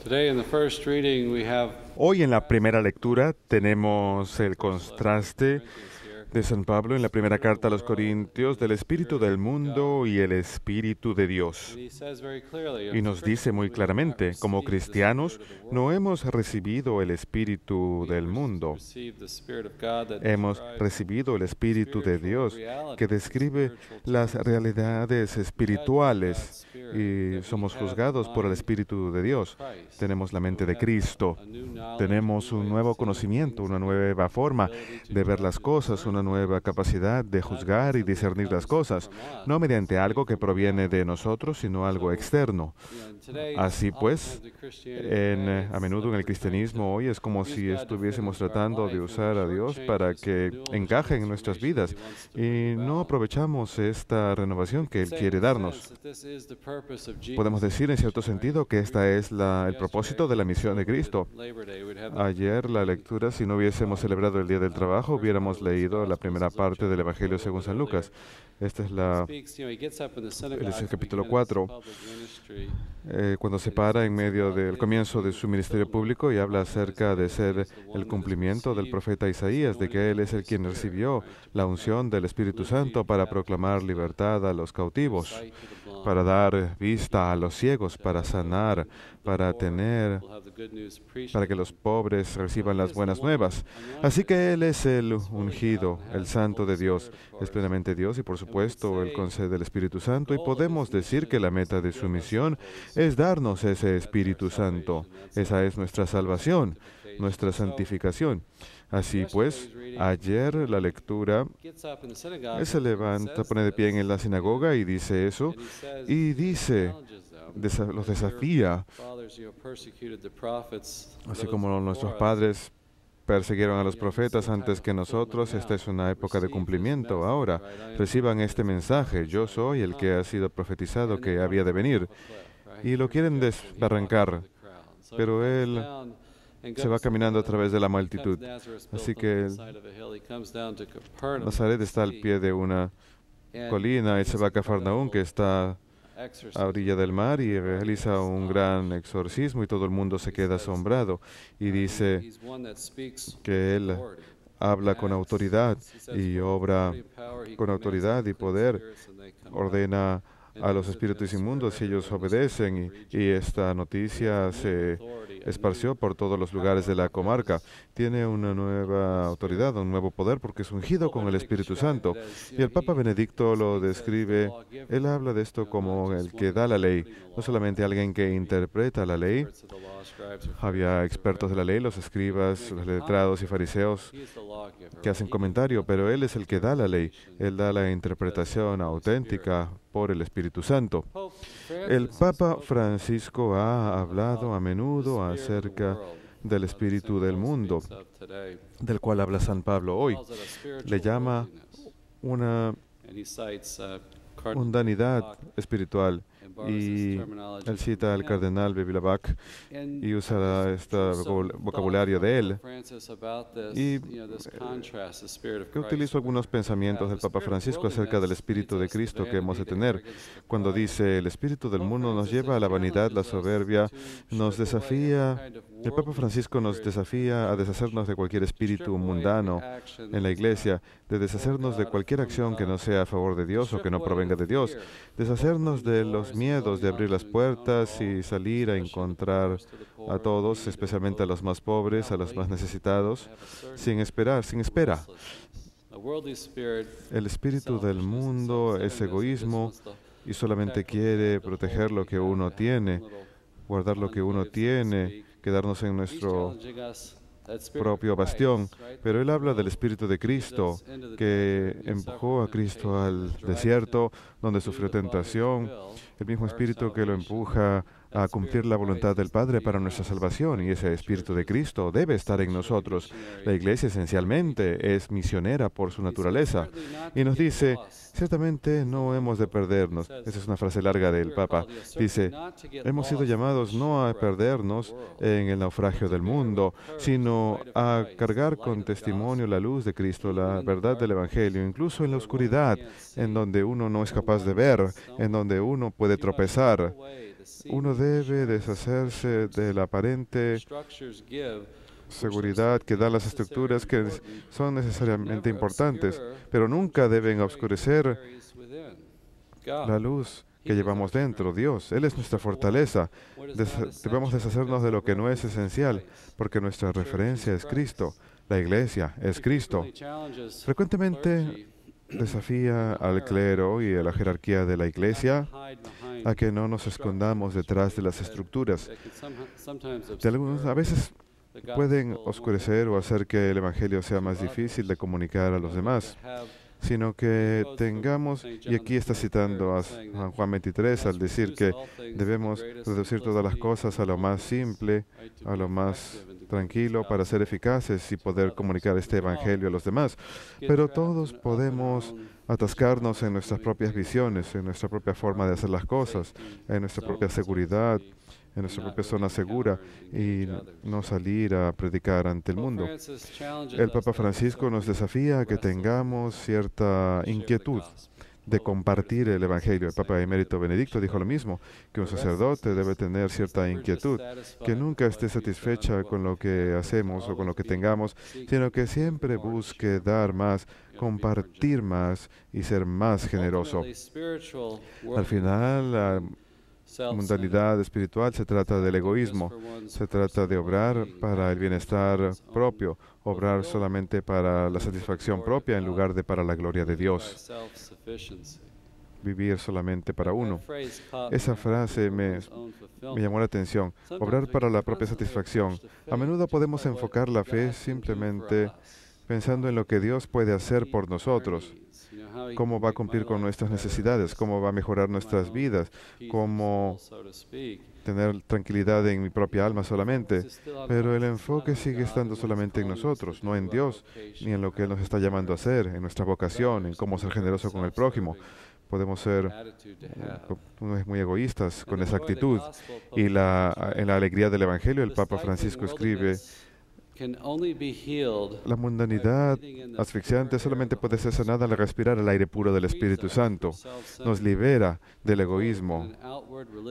Today in the first reading we have Hoy en la primera lectura tenemos el contraste de San Pablo en la primera carta a los Corintios del espíritu del mundo y el espíritu de Dios. and he says very clearly Y nos dice muy claramente, como cristianos, no hemos recibido el espíritu del mundo, hemos recibido el espíritu de Dios, que describe las realidades espirituales y somos juzgados por el espíritu de Dios. Tenemos la mente de Cristo, tenemos un nuevo conocimiento, una nueva forma de ver las cosas, una nueva capacidad de juzgar y discernir las cosas, no mediante algo que proviene de nosotros, sino algo externo. Así pues, a menudo en el cristianismo hoy es como si estuviésemos tratando de usar a Dios para que encaje en nuestras vidas y no aprovechamos esta renovación que Él quiere darnos. Podemos decir en cierto sentido que este es el propósito de la misión de Cristo. Ayer la lectura, si no hubiésemos celebrado el Día del Trabajo, hubiéramos leído la primera parte del Evangelio según San Lucas. Este es el capítulo 4, cuando se para en medio del comienzo de su ministerio público y habla acerca de ser el cumplimiento del profeta Isaías, de que Él es el quien recibió la unción del Espíritu Santo para proclamar libertad a los cautivos, para dar vista a los ciegos, para sanar, para que los pobres reciban las buenas nuevas. Así que Él es el ungido, el santo de Dios, es plenamente Dios y por supuesto Él concede el Espíritu Santo y podemos decir que la meta de su misión es darnos ese Espíritu Santo. Esa es nuestra salvación, nuestra santificación. Así pues, ayer la lectura, Él se levanta, pone de pie en la sinagoga y dice eso, y dice, los desafía, así como nuestros padres persiguieron a los profetas antes que nosotros. Esta es una época de cumplimiento. Ahora, reciban este mensaje. Yo soy el que ha sido profetizado que había de venir. Y lo quieren desbarrancar, pero Él se va caminando a través de la multitud. Así que Nazaret está al pie de una colina y se va a Cafarnaúm, que está a orilla del mar, y realiza un gran exorcismo y todo el mundo se queda asombrado y dice que Él habla con autoridad y obra con autoridad y poder, ordena a los espíritus inmundos y ellos obedecen, y esta noticia se esparció por todos los lugares de la comarca. Tiene una nueva autoridad, un nuevo poder porque es ungido con el Espíritu Santo. Y el Papa Benedicto lo describe, él habla de esto como el que da la ley, no solamente alguien que interpreta la ley. Había expertos de la ley, los escribas, los letrados y fariseos que hacen comentario, pero Él es el que da la ley. Él da la interpretación auténtica por el Espíritu Santo. El Papa Francisco ha hablado a menudo acerca del espíritu del mundo, del cual habla San Pablo hoy. Le llama una mundanidad espiritual. Y él cita al cardenal Bevilacqua y usa este vocabulario de él. Y yo utilizo algunos pensamientos del Papa Francisco acerca del Espíritu de Cristo que hemos de tener. Cuando dice, el Espíritu del mundo nos lleva a la vanidad, la soberbia, nos desafía. El Papa Francisco nos desafía a deshacernos de cualquier espíritu mundano en la Iglesia, de deshacernos de cualquier acción que no sea a favor de Dios o que no provenga de Dios, deshacernos de los miedos de abrir las puertas y salir a encontrar a todos, especialmente a los más pobres, a los más necesitados, sin espera. El espíritu del mundo es egoísmo y solamente quiere proteger lo que uno tiene, guardar lo que uno tiene, quedarnos en nuestro propio bastión. Pero él habla del Espíritu de Cristo, que empujó a Cristo al desierto, donde sufrió tentación, el mismo Espíritu que lo empuja a cumplir la voluntad del Padre para nuestra salvación, y ese Espíritu de Cristo debe estar en nosotros. La Iglesia esencialmente es misionera por su naturaleza, y nos dice, ciertamente no hemos de perdernos. Esa es una frase larga del Papa. Dice, hemos sido llamados no a perdernos en el naufragio del mundo, sino a cargar con testimonio la luz de Cristo, la verdad del Evangelio, incluso en la oscuridad, en donde uno no es capaz de ver, en donde uno puede tropezar. uno debe deshacerse de la aparente seguridad que dan las estructuras que son necesariamente importantes, pero nunca deben oscurecer la luz que llevamos dentro, Dios. Él es nuestra fortaleza. Debemos deshacernos de lo que no es esencial, porque nuestra referencia es Cristo. La iglesia es Cristo. Frecuentemente desafía al clero y a la jerarquía de la iglesia a que no nos escondamos detrás de las estructuras. A veces pueden oscurecer o hacer que el Evangelio sea más difícil de comunicar a los demás, sino que tengamos, y aquí está citando a San Juan 23 al decir que debemos reducir todas las cosas a lo más simple, a lo más tranquilo para ser eficaces y poder comunicar este Evangelio a los demás. Pero todos podemos atascarnos en nuestras propias visiones, en nuestra propia forma de hacer las cosas, en nuestra propia seguridad, en nuestra propia zona segura y no salir a predicar ante el mundo. El Papa Francisco nos desafía a que tengamos cierta inquietud de compartir el Evangelio. El Papa Emérito Benedicto dijo lo mismo, que un sacerdote debe tener cierta inquietud, que nunca esté satisfecha con lo que hacemos o con lo que tengamos, sino que siempre busque dar más, compartir más y ser más generoso. Al final, la mundanidad espiritual se trata del egoísmo, se trata de obrar para el bienestar propio, obrar solamente para la satisfacción propia en lugar de para la gloria de Dios, vivir solamente para uno. Esa frase me llamó la atención, obrar para la propia satisfacción. A menudo podemos enfocar la fe simplemente pensando en lo que Dios puede hacer por nosotros, cómo va a cumplir con nuestras necesidades, cómo va a mejorar nuestras vidas, cómo tener tranquilidad en mi propia alma solamente. Pero el enfoque sigue estando solamente en nosotros, no en Dios, ni en lo que Él nos está llamando a hacer, en nuestra vocación, en cómo ser generoso con el prójimo. Podemos ser muy egoístas con esa actitud. Y en la alegría del Evangelio, el Papa Francisco escribe: la mundanidad asfixiante solamente puede ser sanada al respirar el aire puro del Espíritu Santo. Nos libera del egoísmo,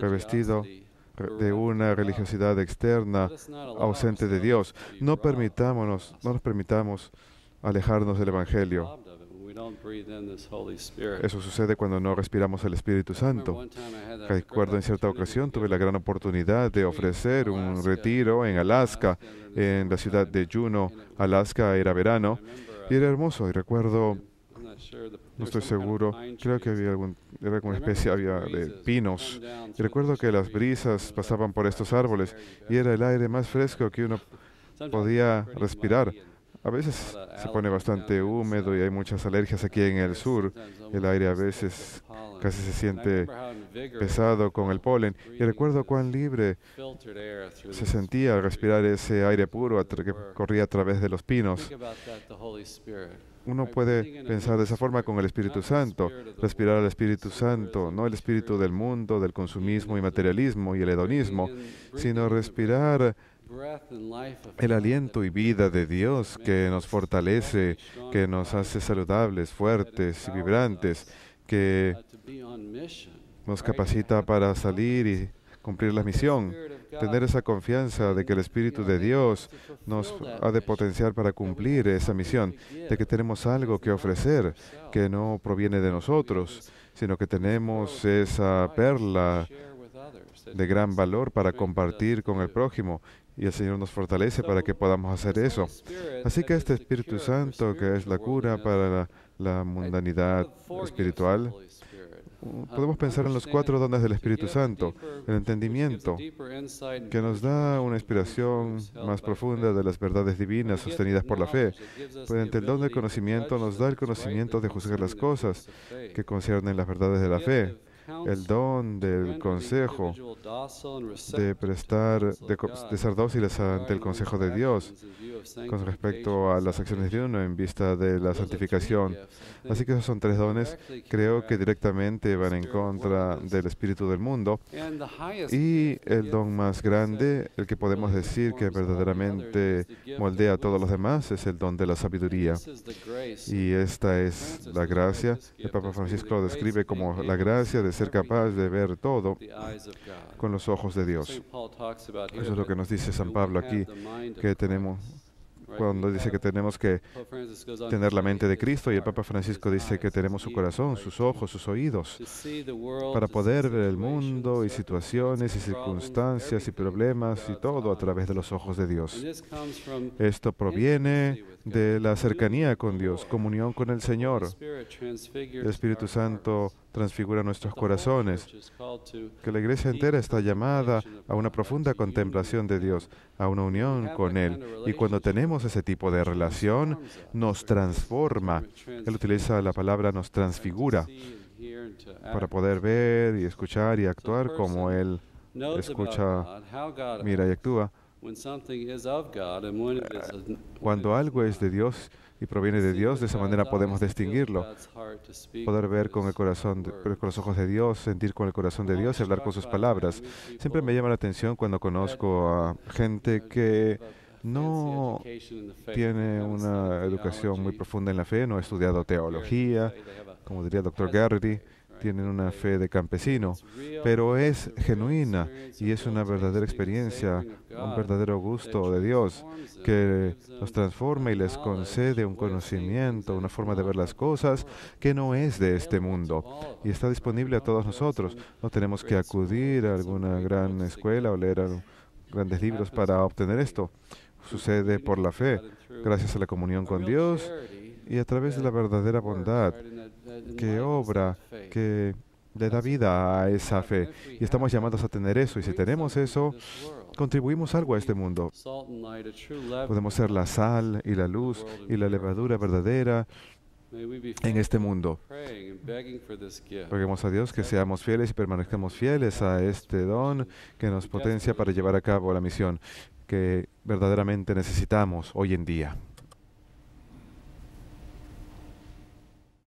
revestido de una religiosidad externa, ausente de Dios. No nos permitamos alejarnos del Evangelio. Eso sucede cuando no respiramos el Espíritu Santo. Recuerdo en cierta ocasión tuve la gran oportunidad de ofrecer un retiro en Alaska, en la ciudad de Juneau, Alaska. Era verano y era hermoso. Y recuerdo, no estoy seguro, creo que había alguna especie de pinos. Y recuerdo que las brisas pasaban por estos árboles y era el aire más fresco que uno podía respirar. A veces se pone bastante húmedo y hay muchas alergias aquí en el sur. El aire a veces casi se siente pesado con el polen. Y recuerdo cuán libre se sentía al respirar ese aire puro que corría a través de los pinos. Uno puede pensar de esa forma con el Espíritu Santo, respirar al Espíritu Santo, no el espíritu del mundo, del consumismo y materialismo y el hedonismo, sino respirar el aliento y vida de Dios que nos fortalece, que nos hace saludables, fuertes y vibrantes, que nos capacita para salir y cumplir la misión. Tener esa confianza de que el Espíritu de Dios nos ha de potenciar para cumplir esa misión, de que tenemos algo que ofrecer que no proviene de nosotros, sino que tenemos esa perla de gran valor para compartir con el prójimo. Y el Señor nos fortalece para que podamos hacer eso. Así que este Espíritu Santo, que es la cura para la mundanidad espiritual, podemos pensar en los 4 dones del Espíritu Santo. El entendimiento, que nos da una inspiración más profunda de las verdades divinas sostenidas por la fe. Mediante el don del conocimiento nos da el conocimiento de juzgar las cosas que conciernen las verdades de la fe. El don del consejo, de ser dóciles ante el consejo de Dios con respecto a las acciones de uno en vista de la santificación. Así que esos son 3 dones, creo que directamente van en contra del espíritu del mundo. Y el don más grande, el que podemos decir que verdaderamente moldea a todos los demás, es el don de la sabiduría. Y esta es la gracia. El Papa Francisco lo describe como la gracia de ser capaz de ver todo con los ojos de Dios. Eso es lo que nos dice San Pablo aquí, que tenemos, cuando dice que tenemos que tener la mente de Cristo, y el Papa Francisco dice que tenemos su corazón, sus ojos, sus oídos, para poder ver el mundo y situaciones y circunstancias y problemas y todo a través de los ojos de Dios. Esto proviene de la cercanía con Dios, comunión con el Señor. El Espíritu Santo transfigura nuestros corazones, que la Iglesia entera está llamada a una profunda contemplación de Dios, a una unión con Él. Y cuando tenemos ese tipo de relación, nos transforma. Él utiliza la palabra nos transfigura para poder ver y escuchar y actuar como Él escucha, mira y actúa. Cuando algo es de Dios y proviene de Dios, de esa manera podemos distinguirlo, poder ver con el corazón, con los ojos de Dios, sentir con el corazón de Dios y hablar con sus palabras. Siempre me llama la atención cuando conozco a gente que no tiene una educación muy profunda en la fe, no ha estudiado teología, como diría el Dr. Garrity, tienen una fe de campesino, pero es genuina y es una verdadera experiencia, un verdadero gusto de Dios que los transforma y les concede un conocimiento, una forma de ver las cosas que no es de este mundo y está disponible a todos nosotros. No tenemos que acudir a alguna gran escuela o leer grandes libros para obtener esto. Sucede por la fe, gracias a la comunión con Dios y a través de la verdadera bondad que obra, que le da vida a esa fe. Y estamos llamados a tener eso. Y si tenemos eso, contribuimos algo a este mundo. Podemos ser la sal y la luz y la levadura verdadera en este mundo. Roguemos a Dios que seamos fieles y permanezcamos fieles a este don que nos potencia para llevar a cabo la misión que verdaderamente necesitamos hoy en día.